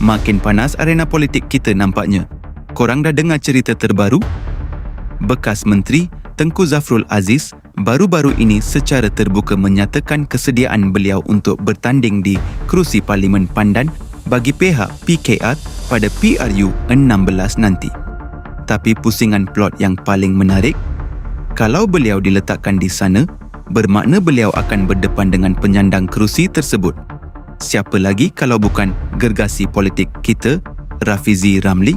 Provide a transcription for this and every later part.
Makin panas arena politik kita nampaknya. Korang dah dengar cerita terbaru? Bekas Menteri Tengku Zafrul Aziz baru-baru ini secara terbuka menyatakan kesediaan beliau untuk bertanding di kerusi Parlimen Pandan bagi pihak PKR pada PRU 16 nanti. Tapi pusingan plot yang paling menarik, kalau beliau diletakkan di sana, bermakna beliau akan berdepan dengan penyandang kerusi tersebut. Siapa lagi kalau bukan gergasi politik kita, Rafizi Ramli?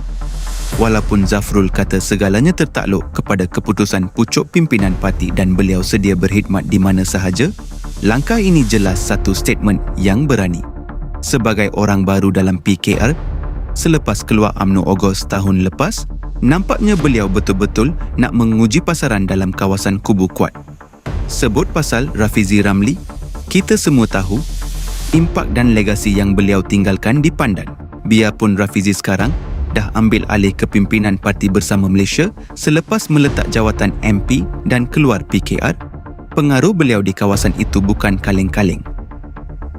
Walaupun Zafrul kata segalanya tertakluk kepada keputusan pucuk pimpinan parti dan beliau sedia berkhidmat di mana sahaja, langkah ini jelas satu statement yang berani. Sebagai orang baru dalam PKR, selepas keluar UMNO Ogos tahun lepas, nampaknya beliau betul-betul nak menguji pasaran dalam kawasan kubu kuat. Sebut pasal Rafizi Ramli, kita semua tahu impak dan legasi yang beliau tinggalkan di Pandan. Biarpun Rafizi sekarang dah ambil alih kepimpinan Parti Bersama Malaysia selepas meletak jawatan MP dan keluar PKR, pengaruh beliau di kawasan itu bukan kaleng-kaleng.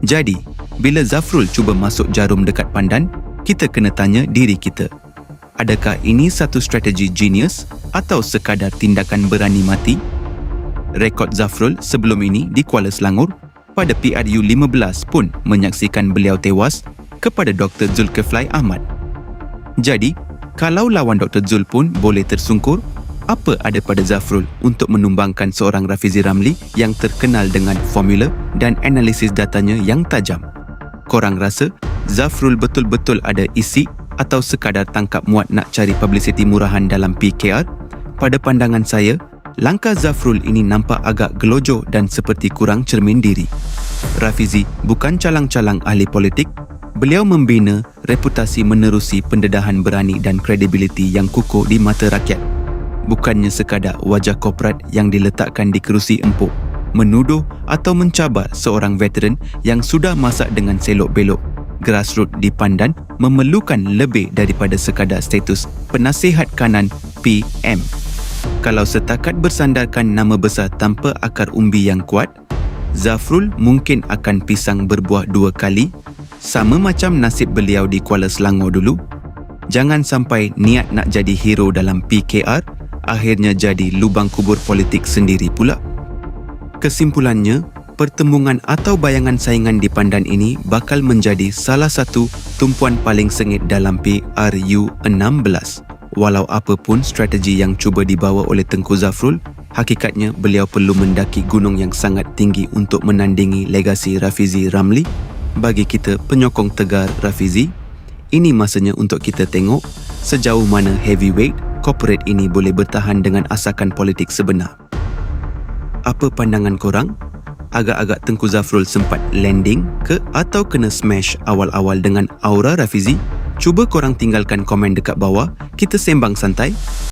Jadi, bila Zafrul cuba masuk jarum dekat Pandan, kita kena tanya diri kita, adakah ini satu strategi genius atau sekadar tindakan berani mati? Rekod Zafrul sebelum ini di Kuala Selangor pada PRU 15 pun menyaksikan beliau tewas kepada Dr. Zulkifli Ahmad. Jadi, kalau lawan Dr. Zul pun boleh tersungkur, apa ada pada Zafrul untuk menumbangkan seorang Rafizi Ramli yang terkenal dengan formula dan analisis datanya yang tajam? Korang rasa Zafrul betul-betul ada isi atau sekadar tangkap muat nak cari publicity murahan dalam PKR? Pada pandangan saya, langkah Zafrul ini nampak agak gelojoh dan seperti kurang cermin diri. Rafizi bukan calang-calang ahli politik. Beliau membina reputasi menerusi pendedahan berani dan kredibiliti yang kukuh di mata rakyat. Bukannya sekadar wajah korporat yang diletakkan di kerusi empuk, menuduh atau mencabar seorang veteran yang sudah masak dengan selok-belok. Grassroots di Pandan memerlukan lebih daripada sekadar status penasihat kanan PM. Kalau setakat bersandarkan nama besar tanpa akar umbi yang kuat, Zafrul mungkin akan pisang berbuah dua kali, sama macam nasib beliau di Kuala Selangor dulu. Jangan sampai niat nak jadi hero dalam PKR, akhirnya jadi lubang kubur politik sendiri pula. Kesimpulannya, pertembungan atau bayangan saingan di Pandan ini bakal menjadi salah satu tumpuan paling sengit dalam PRU 16. Walau apapun strategi yang cuba dibawa oleh Tengku Zafrul, hakikatnya beliau perlu mendaki gunung yang sangat tinggi untuk menandingi legasi Rafizi Ramli. Bagi kita penyokong tegar Rafizi, ini masanya untuk kita tengok sejauh mana heavyweight corporate ini boleh bertahan dengan asakan politik sebenar. Apa pandangan korang? Agak-agak Tengku Zafrul sempat landing ke atau kena smash awal-awal dengan aura Rafizi? Cuba korang tinggalkan komen dekat bawah, kita sembang santai.